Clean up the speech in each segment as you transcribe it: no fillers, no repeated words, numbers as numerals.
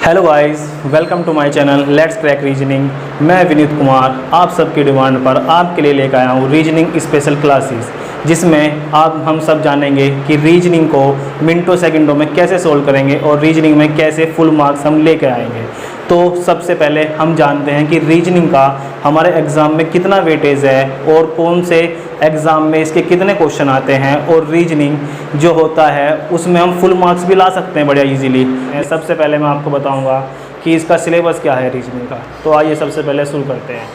Hello guys, welcome to my channel let's crack reasoning. मैं विनीत कुमार आप सबकी डिमांड पर आपके लिए लेकर आया हूँ रीजनिंग स्पेशल क्लासेस, जिसमें हम सब जानेंगे कि रीजनिंग को मिनटों सेकंडों में कैसे सोल्व करेंगे और रीजनिंग में कैसे फुल मार्क्स हम लेकर आएंगे। तो सबसे पहले हम जानते हैं कि रीजनिंग का हमारे एग्ज़ाम में कितना वेटेज है और कौन से एग्ज़ाम में इसके कितने क्वेश्चन आते हैं, और रीजनिंग जो होता है उसमें हम फुल मार्क्स भी ला सकते हैं बढ़िया इजीली। सबसे पहले मैं आपको बताऊंगा कि इसका सिलेबस क्या है रीजनिंग का। तो आइए सबसे पहले शुरू करते हैं।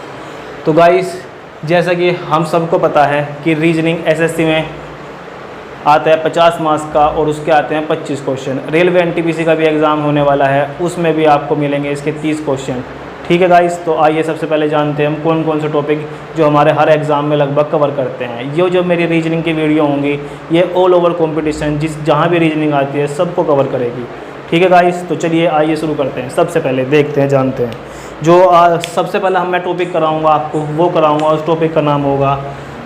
तो गाइस, जैसा कि हम सबको पता है कि रीजनिंग एसएससी में आता है 50 मार्क्स का और उसके आते हैं 25 क्वेश्चन। रेलवे एनटीपीसी का भी एग्ज़ाम होने वाला है, उसमें भी आपको मिलेंगे इसके 30 क्वेश्चन। ठीक है गाइस, तो आइए सबसे पहले जानते हैं हम कौन कौन से टॉपिक जो हमारे हर एग्ज़ाम में लगभग कवर करते हैं। ये जो मेरी रीजनिंग की वीडियो होंगी ये ऑल ओवर कंपटीशन जहाँ भी रीजनिंग आती है सबको कवर करेगी। ठीक है गाइस, तो चलिए आइए शुरू करते हैं। सबसे पहले देखते हैं, जानते हैं जो सबसे पहले मैं टॉपिक कराऊँगा आपको, वो कराऊँगा उस टॉपिक का नाम होगा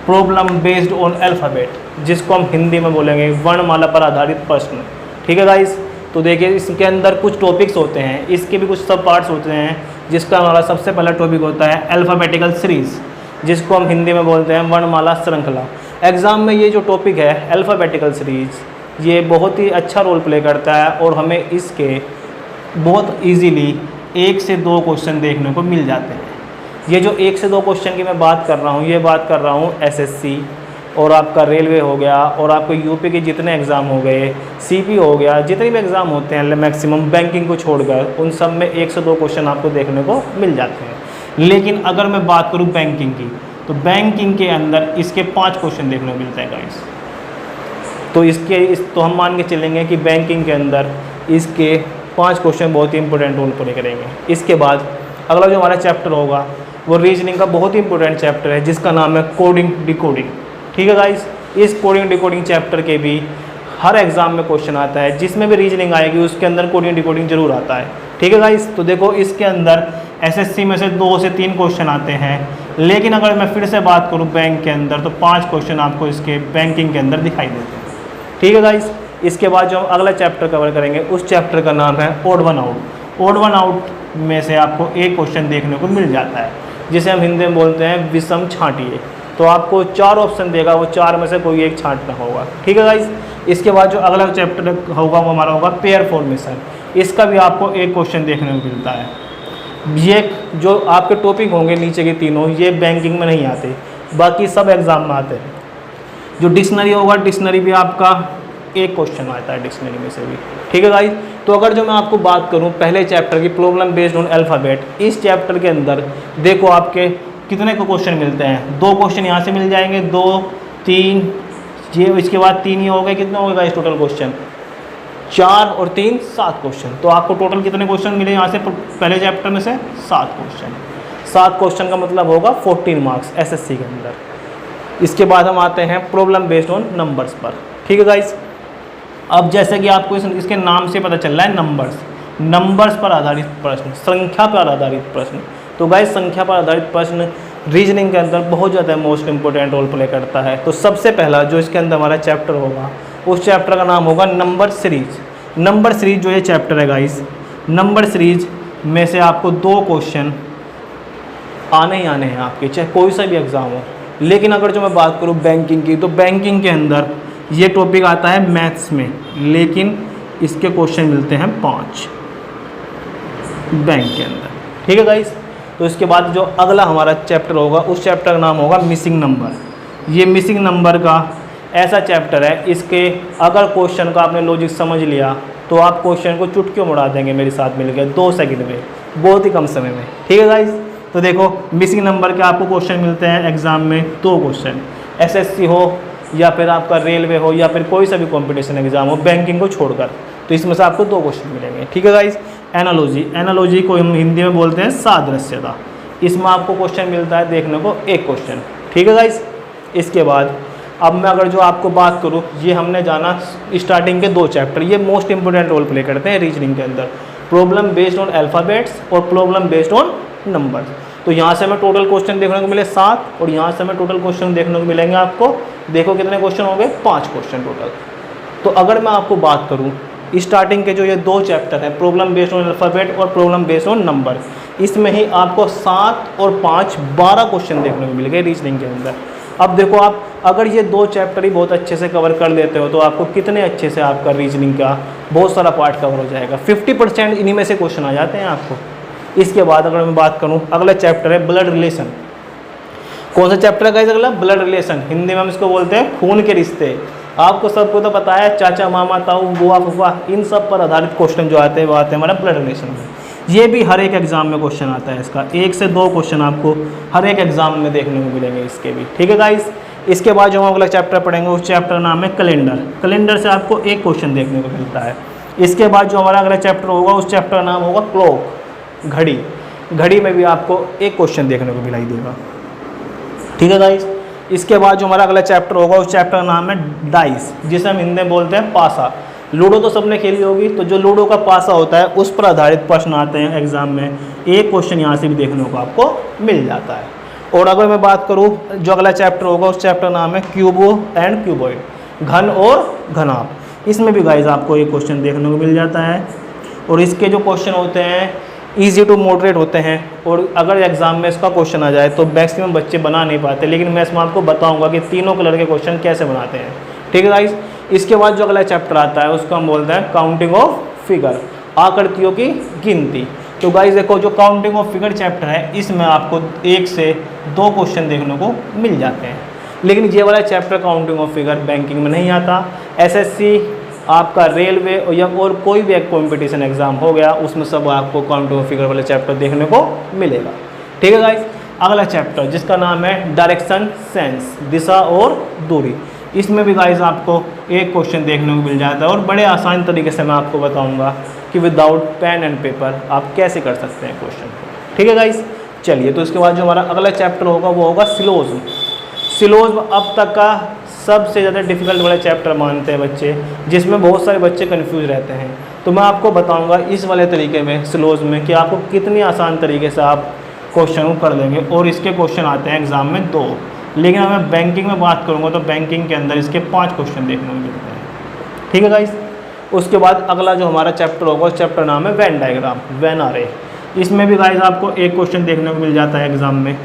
प्रॉब्लम बेस्ड ऑन अल्फ़ाबेट, जिसको हम हिंदी में बोलेंगे वर्णमाला पर आधारित प्रश्न। ठीक है गाइस, तो देखिए इसके अंदर कुछ टॉपिक्स होते हैं, इसके भी कुछ सब पार्ट्स होते हैं। जिसका हमारा सबसे पहला टॉपिक होता है अल्फ़ाबेटिकल सीरीज़, जिसको हम हिंदी में बोलते हैं वर्णमाला श्रृंखला। एग्ज़ाम में ये जो टॉपिक है अल्फ़ाबेटिकल सीरीज़, ये बहुत ही अच्छा रोल प्ले करता है और हमें इसके बहुत ईजीली 1 से 2 क्वेश्चन देखने को मिल जाते हैं। ये जो 1 से 2 क्वेश्चन की मैं बात कर रहा हूँ, ये बात कर रहा हूँ एसएससी और आपका रेलवे हो गया और आपको यूपी के जितने एग्ज़ाम हो गए, सीपी हो गया, जितने भी एग्ज़ाम होते हैं मैक्सिमम बैंकिंग को छोड़कर, उन सब में 1 से 2 क्वेश्चन आपको देखने को मिल जाते हैं। लेकिन अगर मैं बात करूँ बैंकिंग की, तो बैंकिंग के अंदर इसके 5 क्वेश्चन देखने को मिलते हैं गाइस। तो हम मान के चलेंगे कि बैंकिंग के अंदर इसके 5 क्वेश्चन बहुत ही इंपॉर्टेंट रोल प्ले करेंगे। इसके बाद अगला जो हमारा चैप्टर होगा वो रीजनिंग का बहुत ही इंपॉर्टेंट चैप्टर है, जिसका नाम है कोडिंग डिकोडिंग। ठीक है गाइस, इस कोडिंग डिकोडिंग चैप्टर के भी हर एग्ज़ाम में क्वेश्चन आता है, जिसमें भी रीजनिंग आएगी उसके अंदर कोडिंग डिकोडिंग जरूर आता है। ठीक है गाइस, तो देखो इसके अंदर एसएससी में से 2 से 3 क्वेश्चन आते हैं, लेकिन अगर मैं फिर से बात करूँ बैंक के अंदर तो 5 क्वेश्चन आपको इसके बैंकिंग के अंदर दिखाई देते हैं। ठीक है गाइस, इसके बाद जो हम अगला चैप्टर कवर करेंगे उस चैप्टर का नाम है odd one out. Odd one out में से आपको एक क्वेश्चन देखने को मिल जाता है, जिसे हम हिंदी में बोलते हैं विषम छांटिए। तो आपको 4 ऑप्शन देगा, वो 4 में से कोई एक छांटना होगा। ठीक है गाइस, इसके बाद जो अगला चैप्टर होगा वो हमारा होगा पेयर फॉर्मेशन। इसका भी आपको एक क्वेश्चन देखने को मिलता है। ये जो आपके टॉपिक होंगे नीचे के तीनों, ये बैंकिंग में नहीं आते, बाकी सब एग्जाम में आते हैं। जो डिक्शनरी होगा, डिक्शनरी भी आपका एक क्वेश्चन आता है डिक्शनरी में से भी। ठीक है गाइस, तो अगर जो मैं आपको बात करूं पहले चैप्टर की प्रॉब्लम बेस्ड ऑन अल्फ़ाबेट, इस चैप्टर के अंदर देखो आपके कितने को क्वेश्चन मिलते हैं। 2 क्वेश्चन यहाँ से मिल जाएंगे, 2 3 ये, इसके बाद 3 ये हो गए। कितने हो गए गाइस टोटल क्वेश्चन? 4 और 3 7 क्वेश्चन। तो आपको टोटल कितने क्वेश्चन मिले यहाँ से पहले चैप्टर में से? 7 क्वेश्चन। 7 क्वेश्चन का मतलब होगा 14 मार्क्स एसएससी के अंदर। इसके बाद हम आते हैं प्रॉब्लम बेस्ड ऑन नंबर्स पर। ठीक है गाइस, अब जैसे कि आपको इसके नाम से पता चल रहा है नंबर्स पर आधारित प्रश्न, संख्या पर आधारित प्रश्न। तो गाइस, संख्या पर आधारित प्रश्न रीजनिंग के अंदर बहुत ज़्यादा मोस्ट इंपॉर्टेंट रोल प्ले करता है। तो सबसे पहला जो इसके अंदर हमारा चैप्टर होगा उस चैप्टर का नाम होगा नंबर सीरीज। नंबर सीरीज जो ये चैप्टर है गाइस, नंबर सीरीज में से आपको 2 क्वेश्चन आने ही आने हैं आपके, चाहे कोई सा भी एग्ज़ाम हो। लेकिन अगर जो मैं बात करूँ बैंकिंग की, तो बैंकिंग के अंदर ये टॉपिक आता है मैथ्स में, लेकिन इसके क्वेश्चन मिलते हैं 5 बैंक के अंदर। ठीक है गाइस, तो इसके बाद जो अगला हमारा चैप्टर होगा उस चैप्टर का नाम होगा मिसिंग नंबर। ये मिसिंग नंबर का ऐसा चैप्टर है, इसके अगर क्वेश्चन का आपने लॉजिक समझ लिया तो आप क्वेश्चन को चुटकियों उड़ा देंगे मेरे साथ मिलकर 2 सेकंड में, बहुत ही कम समय में। ठीक है गाइस, तो देखो मिसिंग नंबर के आपको क्वेश्चन मिलते हैं एग्जाम में 2 क्वेश्चन, एसएससी हो या फिर आपका रेलवे हो या फिर कोई सा भी कॉम्पिटिशन एग्जाम हो बैंकिंग को छोड़कर, तो इसमें से आपको 2 क्वेश्चन मिलेंगे। ठीक है गाइस, एनालॉजी को हम हिंदी में बोलते हैं सादृश्यता। इसमें आपको क्वेश्चन मिलता है देखने को 1 क्वेश्चन। ठीक है गाइस, इसके बाद अब मैं अगर जो आपको बात करूँ, ये हमने जाना स्टार्टिंग के 2 चैप्टर, ये मोस्ट इंपोर्टेंट रोल प्ले करते हैं रीजनिंग के अंदर, प्रॉब्लम बेस्ड ऑन अल्फ़ाबेट्स और प्रॉब्लम बेस्ड ऑन नंबर्स। तो यहाँ से हमें टोटल क्वेश्चन देखने को मिले 7 और यहाँ से हमें टोटल क्वेश्चन देखने को मिलेंगे आपको, देखो कितने क्वेश्चन हो गए? 5 क्वेश्चन टोटल। तो अगर मैं आपको बात करूँ स्टार्टिंग के जो ये 2 चैप्टर हैं, प्रॉब्लम बेस्ड ऑन अल्फ़ाबेट और प्रॉब्लम बेस्ड ऑन नंबर, इसमें ही आपको 7 और 5 12 क्वेश्चन देखने को मिल गए रीजनिंग के अंदर। अब देखो आप अगर ये 2 चैप्टर ही बहुत अच्छे से कवर कर लेते हो तो आपको कितने अच्छे से आपका रीजनिंग का बहुत सारा पार्ट कवर हो जाएगा। 50% इन्हीं में से क्वेश्चन आ जाते हैं आपको। इसके बाद अगर मैं बात करूँ, अगला चैप्टर है ब्लड रिलेशन। कौन सा चैप्टर है गाइस अगला? Blood relation. हिंदी में हम इसको बोलते हैं खून के रिश्ते। आपको सबको तो पता है, चाचा मामा ताऊ बुआ फूफा, इन सब पर आधारित क्वेश्चन जो आते हैं वो आते हैं हमारा ब्लड रिलेशन में। ये भी हर एक एग्जाम में क्वेश्चन आता है इसका, 1 से 2 क्वेश्चन आपको हर एक एग्जाम में देखने को मिलेंगे इसके भी, ठीक है गाइस। इसके बाद जो हम अगला चैप्टर पढ़ेंगे उस चैप्टर नाम है कैलेंडर। कैलेंडर से आपको 1 क्वेश्चन देखने को मिलता है। इसके बाद जो हमारा अगला चैप्टर होगा उस चैप्टर का नाम होगा क्लॉक, घड़ी। घड़ी में भी आपको 1 क्वेश्चन देखने को मिलाई देगा, ठीक है गाइस। इसके बाद जो हमारा अगला चैप्टर होगा उस चैप्टर का नाम है डाइस, जिसे हम हिंदी में बोलते हैं पासा। लूडो तो सबने खेली होगी, तो जो लूडो का पासा होता है उस पर आधारित प्रश्न आते हैं एग्जाम में। 1 क्वेश्चन यहाँ से भी देखने को आपको मिल जाता है। और अगर मैं बात करूँ जो अगला चैप्टर होगा उस चैप्टर नाम है क्यूबो एंड क्यूबॉइड, घन और घनाभ। इसमें भी गाइस आपको 1 क्वेश्चन देखने को मिल जाता है। और इसके जो क्वेश्चन होते हैं ईजी टू मॉडरेट होते हैं, और अगर एग्जाम में इसका क्वेश्चन आ जाए तो मैक्सिमम बच्चे बना नहीं पाते, लेकिन मैं इसमें आपको बताऊंगा कि तीनों कलर के क्वेश्चन कैसे बनाते हैं, ठीक है गाइस। इसके बाद जो अगला चैप्टर आता है उसको हम बोलते हैं काउंटिंग ऑफ फिगर, आकृतियों की गिनती। तो गाइस देखो जो काउंटिंग ऑफ फिगर चैप्टर है इसमें आपको 1 से 2 क्वेश्चन देखने को मिल जाते हैं। लेकिन ये वाला chapter counting of figure banking में नहीं आता। एसएससी, आपका रेलवे या और कोई भी एक कॉम्पिटिशन एग्जाम हो गया उसमें सब आपको काउंटिंग ऑफ फिगर वाले चैप्टर देखने को मिलेगा, ठीक है गाइस। अगला चैप्टर जिसका नाम है डायरेक्शन सेंस, दिशा और दूरी। इसमें भी गाइस आपको 1 क्वेश्चन देखने को मिल जाता है, और बड़े आसान तरीके से मैं आपको बताऊंगा कि विदाउट पेन एंड पेपर आप कैसे कर सकते हैं क्वेश्चन को, ठीक है गाइस। चलिए, तो इसके बाद जो हमारा अगला चैप्टर होगा वो होगा सिलोज। सिलोज अब तक का सबसे ज़्यादा डिफिकल्ट वाला चैप्टर मानते हैं बच्चे, जिसमें बहुत सारे बच्चे कंफ्यूज रहते हैं। तो मैं आपको बताऊंगा इस वाले तरीके में सिलोज में कि आपको कितनी आसान तरीके से आप क्वेश्चन को कर लेंगे। और इसके क्वेश्चन आते हैं एग्जाम में 2, लेकिन अगर मैं बैंकिंग में बात करूँगा तो बैंकिंग के अंदर इसके 5 क्वेश्चन देखने को मिलते हैं, ठीक है गाइस। उसके बाद अगला जो हमारा चैप्टर होगा उस चैप्टर नाम है वेन डायग्राम, वेन आरे। इसमें भी गाइस आपको 1 क्वेश्चन देखने को मिल जाता है एग्जाम में।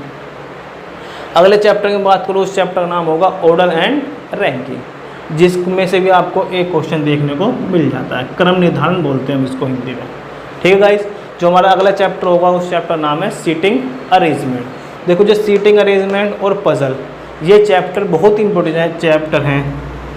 अगले चैप्टर की बात करूँ उस चैप्टर का नाम होगा ऑर्डर एंड रैंकिंग, जिसमें से भी आपको 1 क्वेश्चन देखने को मिल जाता है। क्रम निर्धारण बोलते हैं हम इसको हिंदी में, ठीक है गाइस। जो हमारा अगला चैप्टर होगा उस चैप्टर नाम है सीटिंग अरेंजमेंट। देखो जो सीटिंग अरेंजमेंट और पजल, ये चैप्टर बहुत ही इंपॉर्टेंट चैप्टर हैं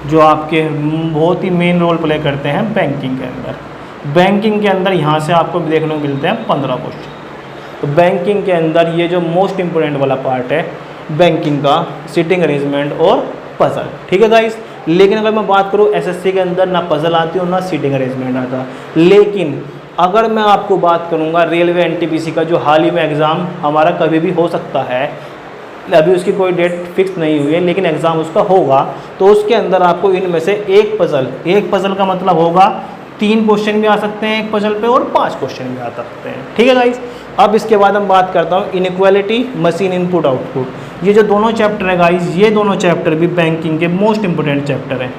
जो आपके बहुत ही मेन रोल प्ले करते हैं बैंकिंग के अंदर। बैंकिंग के अंदर यहाँ से आपको देखने को मिलते हैं 15 क्वेश्चन। तो बैंकिंग के अंदर ये जो मोस्ट इम्पोर्टेंट वाला पार्ट है बैंकिंग का, सीटिंग अरेंजमेंट और पजल, ठीक है गाइस। लेकिन अगर मैं बात करूँ एसएससी के अंदर ना पजल आती और ना सीटिंग अरेंजमेंट आता। लेकिन अगर मैं आपको बात करूँगा रेलवे एनटीपीसी का जो हाल ही में एग्ज़ाम हमारा कभी भी हो सकता है, अभी उसकी कोई डेट फिक्स नहीं हुई है लेकिन एग्ज़ाम उसका होगा, तो उसके अंदर आपको इनमें से एक पजल का मतलब होगा 3 क्वेश्चन भी आ सकते हैं एक पजल पे और 5 क्वेश्चन भी आ सकते हैं, ठीक है गाइस। अब इसके बाद हम बात करता हूँ इनइक्वालिटी, मशीन इनपुट आउटपुट। ये जो दोनों चैप्टर है गाइस, ये दोनों चैप्टर भी बैंकिंग के मोस्ट इंपोर्टेंट चैप्टर हैं।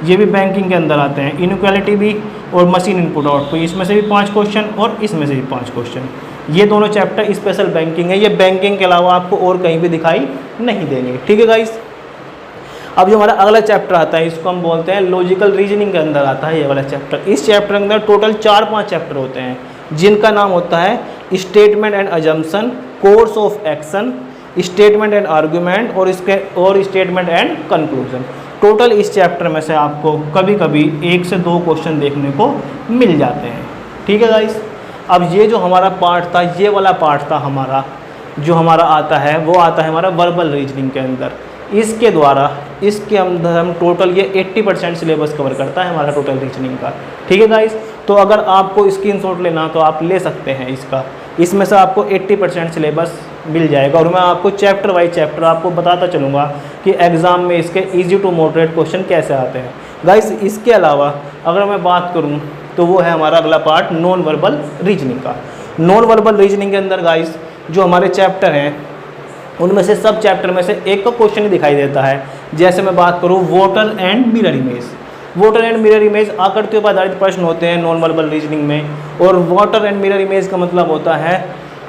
ये भी बैंकिंग के अंदर आते हैं, इनइक्वालिटी भी और मशीन इनपुट आउटपुट। इसमें से भी 5 क्वेश्चन और इसमें से भी 5 क्वेश्चन। ये दोनों चैप्टर स्पेशल बैंकिंग है, ये बैंकिंग के अलावा आपको और कहीं भी दिखाई नहीं देंगे, ठीक है गाइस। अब जो हमारा अगला चैप्टर आता है इसको हम बोलते हैं लॉजिकल रीजनिंग के अंदर आता है ये वाला चैप्टर। इस चैप्टर के अंदर टोटल 4-5 चैप्टर होते हैं जिनका नाम होता है statement and assumption, course of action, statement and argument और स्टेटमेंट एंड कंक्लूजन। टोटल इस चैप्टर में से आपको कभी कभी 1 से 2 क्वेश्चन देखने को मिल जाते हैं, ठीक है गाइस। अब ये जो हमारा पार्ट था, ये वाला पार्ट था हमारा जो हमारा आता है वो आता है हमारा वर्बल रीजनिंग के अंदर। इसके द्वारा इसके अंदर हम टोटल ये 80% सिलेबस कवर करता है हमारा टोटल रीजनिंग का, ठीक है गाइस। तो अगर आपको स्क्रीनशॉट लेना तो आप ले सकते हैं इसका, इसमें से आपको 80% सिलेबस मिल जाएगा। और मैं आपको चैप्टर वाइज चैप्टर आपको बताता चलूँगा कि एग्ज़ाम में इसके ईजी टू मॉडरेट क्वेश्चन कैसे आते हैं गाइस। इसके अलावा अगर मैं बात करूँ तो वो है हमारा अगला पार्ट नॉन वर्बल रीजनिंग का। नॉन वर्बल रीजनिंग के अंदर गाइस जो हमारे चैप्टर हैं उनमें से सब चैप्टर में से एक का क्वेश्चन ही दिखाई देता है। जैसे मैं बात करूँ voter and mirror image, water and mirror image आकृतियों पर आधारित प्रश्न होते हैं नॉन वर्बल रीजनिंग में। और वाटर एंड मिरर इमेज का मतलब होता है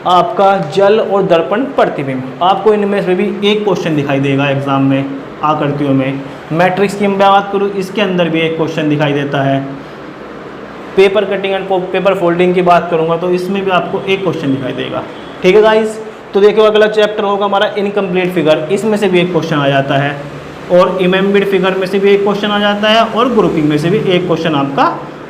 आपका जल और दर्पण प्रतिबिंब। आपको इनमें से भी एक क्वेश्चन दिखाई देगा एग्जाम में आकृतियों में। मैट्रिक्स की मैं बात करूँ, इसके अंदर भी एक क्वेश्चन दिखाई देता है। Paper cutting and paper folding की बात करूँगा तो इसमें भी आपको एक क्वेश्चन दिखाई देगा। ठीक है गाइस, तो देखो अगला चैप्टर होगा हमारा इनकम्प्लीट फिगर, इसमें से भी एक क्वेश्चन आ जाता है। और इमेम्बिड फिगर में से भी एक क्वेश्चन आ जाता है और ग्रुपिंग में से भी एक क्वेश्चन आपका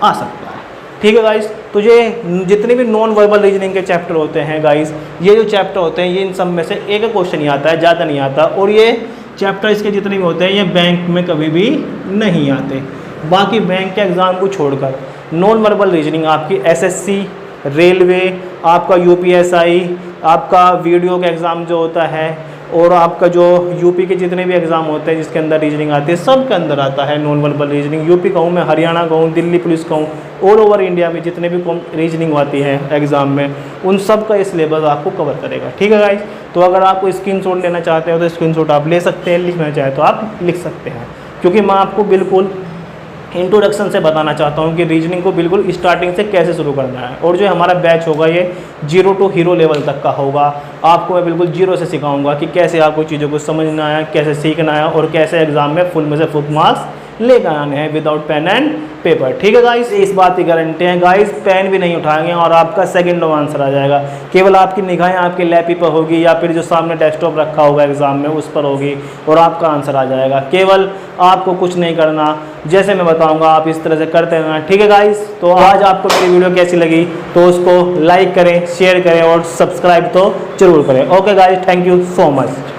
आ सकता है। ठीक है गाइस, तो ये जितने भी नॉन वर्बल रीजनिंग के चैप्टर होते हैं गाइस, ये जो चैप्टर होते हैं ये इन सब में से एक क्वेश्चन ही आता है, ज़्यादा नहीं आता। और ये चैप्टर इसके जितने भी होते हैं ये बैंक में कभी भी नहीं आते। बाकी बैंक के एग्ज़ाम को छोड़कर नॉन वर्बल रीजनिंग आपकी एसएससी, रेलवे, आपका यूपीएसआई, आपका वीडियो का एग्ज़ाम जो होता है और आपका जो यूपी के जितने भी एग्ज़ाम होते हैं जिसके अंदर रीजनिंग आती है सब के अंदर आता है नॉन वर्बल रीजनिंग। यूपी का हूँ मैं, हरियाणा का हूँ, दिल्ली पुलिस का हूँ, ऑल ओवर इंडिया में जितने भी रीजनिंग आती है एग्ज़ाम में उन सब का ये सिलेबस आपको कवर करेगा। ठीक है गाइस, तो अगर आपको स्क्रीनशॉट लेना चाहते हो तो स्क्रीनशॉट आप ले सकते हैं, लिखना चाहे तो आप लिख सकते हैं। क्योंकि मैं आपको बिल्कुल इंट्रोडक्शन से बताना चाहता हूँ कि रीजनिंग को बिल्कुल स्टार्टिंग से कैसे शुरू करना है। और जो हमारा बैच होगा ये 0 to हीरो लेवल तक का होगा। आपको मैं बिल्कुल जीरो से सिखाऊंगा कि कैसे आपको चीज़ों को समझना है, कैसे सीखना है और कैसे एग्जाम में फुल में से फुल मार्क्स लेकर आने हैं विदाउट पेन एंड पेपर। ठीक है गाइस, इस बात की गारंटी है गाइस, पेन भी नहीं उठाएंगे और आपका सेकंड आंसर आ जाएगा। केवल आपकी निगाहें आपके लैपी पर होगी या फिर जो सामने डेस्कटॉप रखा होगा एग्जाम में उस पर होगी और आपका आंसर आ जाएगा। केवल आपको कुछ नहीं करना, जैसे मैं बताऊंगा आप इस तरह से करते रहना। ठीक है गाइस, तो आज आपको मेरी वीडियो कैसी लगी तो उसको लाइक करें, शेयर करें और सब्सक्राइब तो जरूर करें। Okay guys, thank you so much.